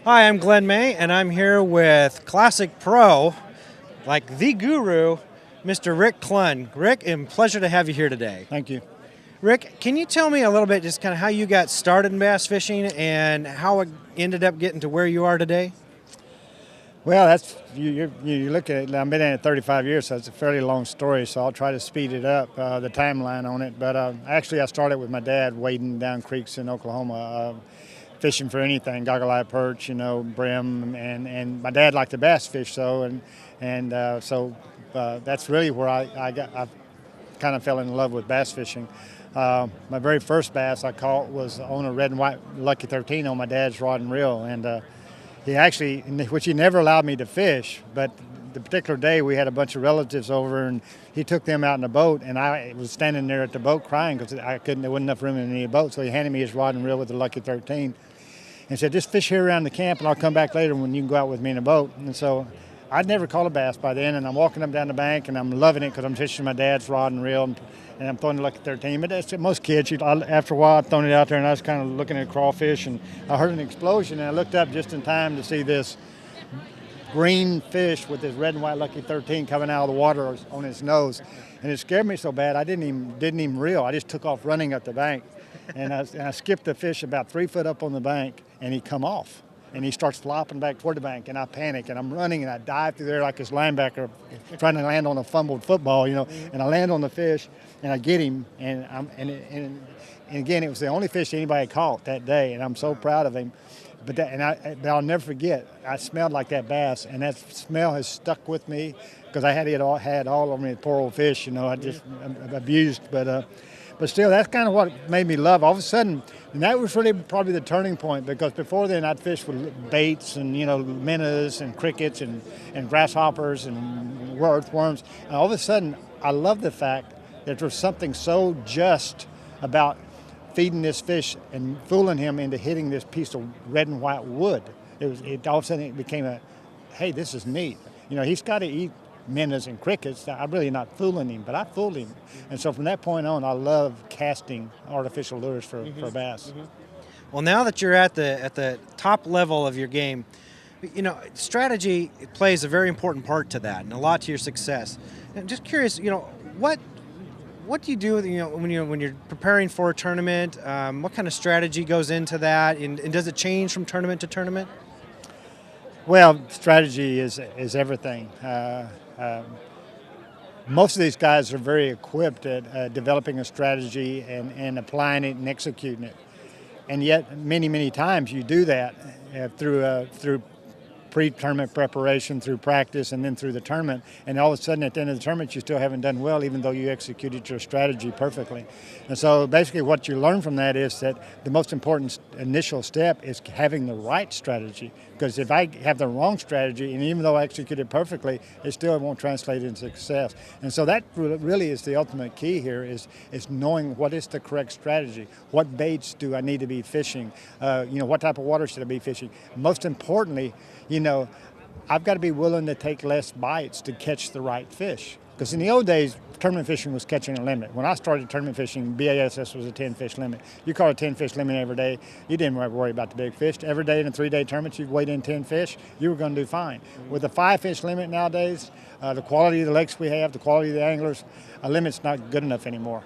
Hi, I'm Glenn May, and I'm here with Classic Pro, like the guru, Mr. Rick Clunn. Rick, a pleasure to have you here today. Thank you. Rick, can you tell me a little bit just kind of how you got started in bass fishing and how it ended up getting to where you are today? Well, that's you look at it. I've been in it 35 years, so it's a fairly long story. So I'll try to speed it up, the timeline on it. But actually, I started with my dad wading down creeks in Oklahoma, fishing for anything, goggle-eye perch, brim, and my dad liked to bass fish, so that's really where I kind of fell in love with bass fishing. My very first bass I caught was on a red and white Lucky 13 on my dad's rod and reel, and he actually, which he never allowed me to fish, but the particular day we had a bunch of relatives over and he took them out in a boat, and I was standing there at the boat crying because there wasn't enough room in any boat. So he handed me his rod and reel with the Lucky 13 and said, just fish here around the camp and I'll come back later when you can go out with me in a boat. And so I'd never caught a bass by then, and I'm walking up down the bank and I'm loving it because I'm fishing my dad's rod and reel, and I'm throwing the Lucky 13. But that's most kids. After a while, I'd thrown it out there and I was kind of looking at crawfish, and I heard an explosion, and I looked up just in time to see this green fish with this red and white Lucky 13 coming out of the water on his nose, and it scared me so bad I didn't even reel. I just took off running up the bank, and I skipped the fish about 3 foot up on the bank, and he come off. And he starts flopping back toward the bank, and I panic, and I'm running, and I dive through there like this linebacker trying to land on a fumbled football, and I land on the fish, and I get him, and again, it was the only fish anybody caught that day, and I'm so proud of him. But I'll never forget, I smelled like that bass, and that smell has stuck with me because I had all over me, poor old fish, I just abused, but still, that's kind of what made me love. All of a sudden, and that was really probably the turning point, because before then I'd fish with baits and minnows and crickets and grasshoppers and earthworms. And all of a sudden, I loved the fact that there was something so just about feeding this fish and fooling him into hitting this piece of red and white wood. All of a sudden it became hey, this is neat. He's got to eat minnows and crickets. I'm really not fooling him, but I fooled him. And so from that point on, I love casting artificial lures for bass. Mm-hmm. Well, now that you're at the top level of your game, strategy plays a very important part to that and a lot to your success. And just curious, what do you do when you're preparing for a tournament? What kind of strategy goes into that, and does it change from tournament to tournament? Well, strategy is everything. Most of these guys are very equipped at developing a strategy and applying it and executing it. And yet, many times you do that through pre-tournament preparation, through practice, and then through the tournament. And all of a sudden, at the end of the tournament, you still haven't done well, even though you executed your strategy perfectly. And so basically what you learn from that is that the most important initial step is having the right strategy. Because if I have the wrong strategy, and even though I execute it perfectly, it still won't translate into success. And so that really is the ultimate key here, is knowing what is the correct strategy. What baits do I need to be fishing? What type of water should I be fishing? Most importantly, I've got to be willing to take less bites to catch the right fish. Because in the old days, tournament fishing was catching a limit. When I started tournament fishing, BASS was a 10-fish limit. You caught a 10-fish limit every day, you didn't worry about the big fish. Every day in a 3-day tournament, you'd weighed in 10 fish, you were going to do fine. With a 5-fish limit nowadays, the quality of the lakes we have, the quality of the anglers, a limit's not good enough anymore.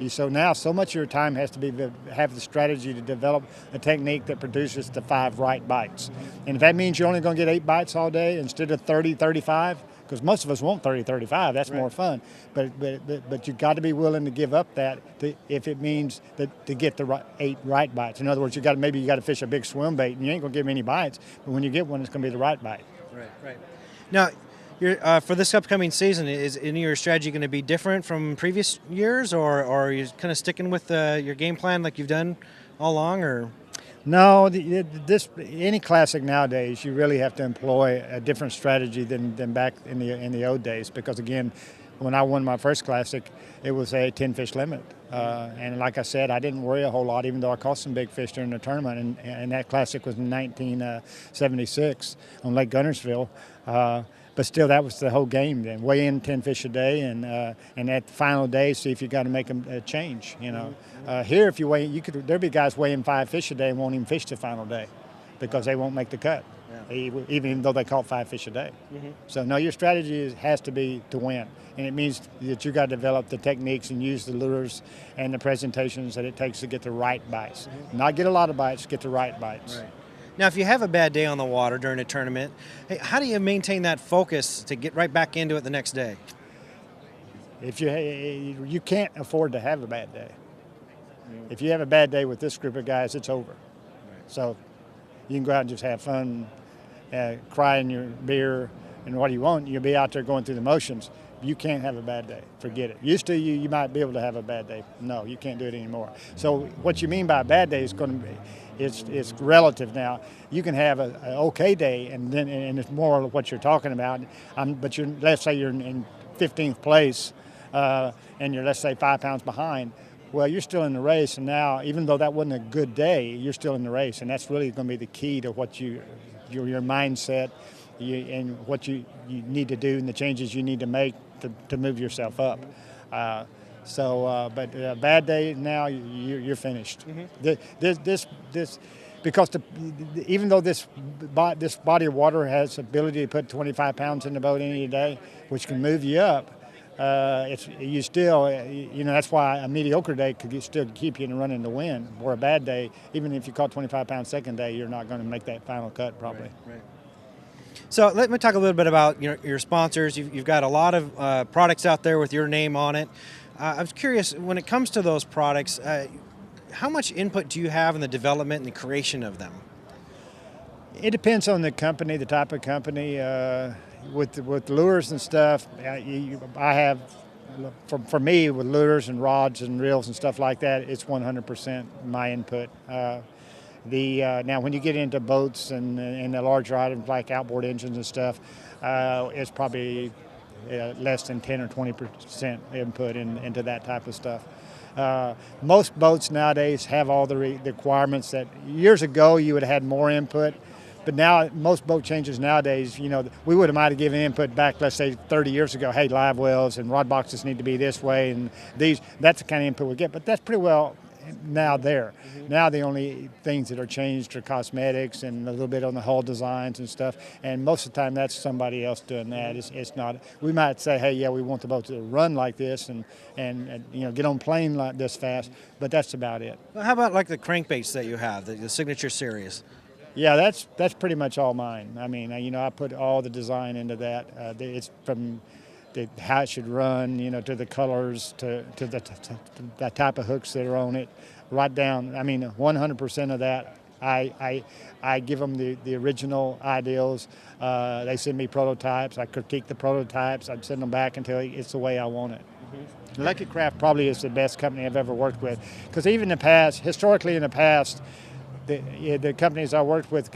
So now, so much of your time has to have the strategy to develop a technique that produces the 5 right bites. And if that means you're only going to get 8 bites all day instead of 30, 35, because most of us want 30, 35, that's right. More fun. But you've got to be willing to give up that if it means to get the 8 right bites. In other words, maybe you got to fish a big swim bait, and you ain't going to get many bites, but when you get one, it's going to be the right bite. Right. Now, for this upcoming season, is any of your strategy going to be different from previous years, or are you kind of sticking with your game plan like you've done all along, or? No, any classic nowadays, you really have to employ a different strategy than back in the old days, because again, when I won my first classic, it was a 10-fish limit. And like I said, I didn't worry a whole lot, even though I caught some big fish during the tournament. And that classic was in 1976 on Lake Gunnersville. But still, that was the whole game then. Weigh in 10 fish a day, and at the final day, see if you got to make a change. Here, if you weigh, there'd be guys weighing 5 fish a day and won't even fish the final day. because they won't make the cut, even though they caught 5 fish a day. Mm-hmm. So no, your strategy has to be to win, and it means that you got to develop the techniques and use the lures and the presentations that it takes to get the right bites. Mm-hmm. Not get a lot of bites, get the right bites. Right. Now, if you have a bad day on the water during a tournament, hey, how do you maintain that focus to get right back into it the next day? If you can't afford to have a bad day. Mm-hmm. If you have a bad day with this group of guys, it's over. Right. So you can go out and just have fun, cry in your beer, and what you want, you'll be out there going through the motions. You can't have a bad day. Forget it. Used to, you might be able to have a bad day. No, you can't do it anymore. So what you mean by a bad day is going to be, it's relative now. You can have an okay day, and it's more of what you're talking about. But let's say you're in 15th place, and you're, let's say, 5 pounds behind. Well, you're still in the race, and now, even though that wasn't a good day, you're still in the race, and that's really going to be the key to what your mindset and what you need to do and the changes you need to make to move yourself up. But a bad day now, you're finished. Mm-hmm. Because even though this body of water has the ability to put 25 pounds in the boat any day, which can move you up, you still, that's why a mediocre day could still keep you in the running to win. Or a bad day, even if you caught 25 pounds second day, you're not going to make that final cut probably. Right. So let me talk a little bit about your sponsors. You've got a lot of products out there with your name on it. I was curious, when it comes to those products, how much input do you have in the development and the creation of them? It depends on the company, the type of company. With lures and stuff, I have, for me, with lures and rods and reels and stuff like that, it's 100% my input. Now, when you get into boats and the larger items like outboard engines and stuff, it's probably less than 10 or 20% input into that type of stuff. Most boats nowadays have all the requirements that years ago you would have had more input. But now, most boat changes nowadays, we would have might have given input back, let's say, 30 years ago. Hey, live wells and rod boxes need to be this way, and that's the kind of input we get. But that's pretty well now there. Mm-hmm. Now the only things that are changed are cosmetics and a little bit on the hull designs and stuff. And most of the time, that's somebody else doing that. It's not. We might say, hey, yeah, we want the boat to run like this and get on plane like this fast. But that's about it. Well, how about like the crankbaits that you have, the Signature Series? Yeah, that's pretty much all mine. I mean, I put all the design into that. It's from how it should run, to the colors, to the type of hooks that are on it, right down. I mean, 100% of that. I give them the original ideals. They send me prototypes. I critique the prototypes. I'd send them back until it's the way I want it. Mm-hmm. Lucky Craft probably is the best company I've ever worked with, because even historically in the past, the companies I worked with,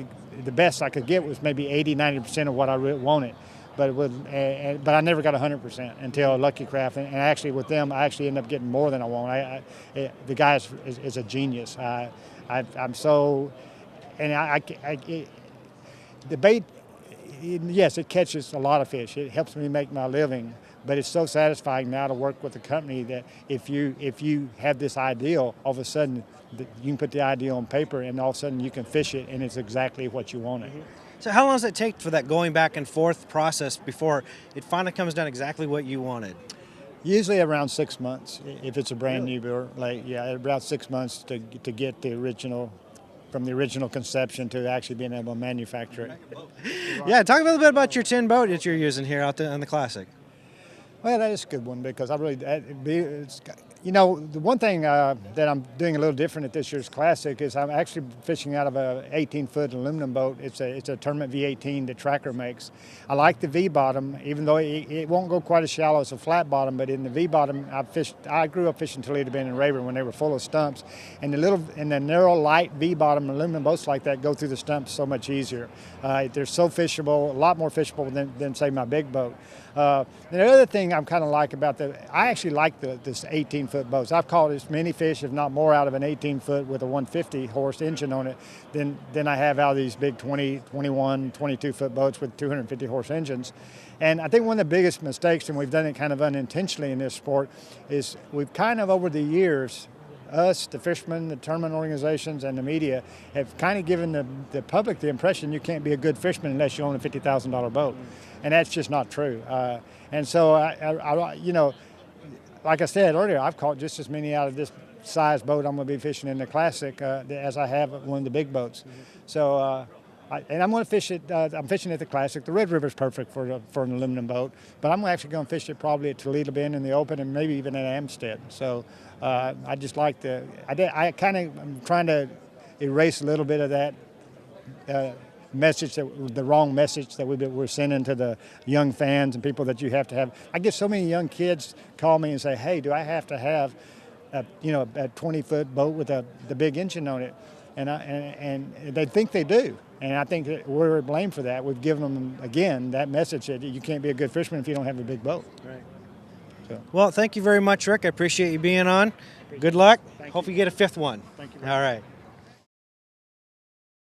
the best I could get was maybe 80-90% of what I really wanted. But I never got 100% until Lucky Craft, and actually with them, I actually ended up getting more than I want. The guy is a genius. I'm so, and the bait, yes, it catches a lot of fish. It helps me make my living, but it's so satisfying now to work with a company that if you have this ideal, all of a sudden you can put the ideal on paper, and all of a sudden you can fish it, and it's exactly what you wanted. Mm-hmm. So how long does it take for that going back and forth process before it finally comes down exactly what you wanted? Usually around 6 months, if it's a brand new boat. About 6 months to get the original, from the original conception to actually being able to manufacture it. Yeah, talk a little bit about your tin boat that you're using here out on the Classic. Well, that is a good one, because I really, the one thing that I'm doing a little different at this year's Classic is I'm actually fishing out of a 18-foot aluminum boat. It's a Tournament V18 that Tracker makes. I like the V-bottom, even though it won't go quite as shallow as a flat bottom, but in the V-bottom, I grew up fishing Toledo Bend and Rayburn when they were full of stumps, and the narrow, light V-bottom aluminum boats like that go through the stumps so much easier. They're so fishable, a lot more fishable than say, my big boat. The other thing I'm kind of like about I actually like this 18-foot boats. I've caught as many fish, if not more, out of an 18-foot with a 150-horse engine on it than I have out of these big 20, 21, 22-foot boats with 250-horse engines. And I think one of the biggest mistakes, and we've done it kind of unintentionally in this sport, is we've kind of over the years us, the fishermen, the tournament organizations, and the media have kind of given the public the impression you can't be a good fisherman unless you own a $50,000 boat, and that's just not true. And so, you know, like I said earlier, I've caught just as many out of this size boat I'm going to be fishing in the Classic as I have one of the big boats. So. And I'm going to fish it. I'm fishing at the Classic. The Red River is perfect for an aluminum boat, but I'm actually going to fish it probably at Toledo Bend in the open, and maybe even at Amstead. So I just like the. I'm trying to erase a little bit of that message, the wrong message that we're sending to the young fans and people that you have to have. I get so many young kids call me and say, "Hey, do I have to have a 20-foot boat with the big engine on it?" And they think they do. And I think that we're blamed for that. We've given them, again, that message that you can't be a good fisherman if you don't have a big boat. Right. So. Well, thank you very much, Rick. I appreciate you being on. Good luck. Hope you get a fifth one. Thank you. All right.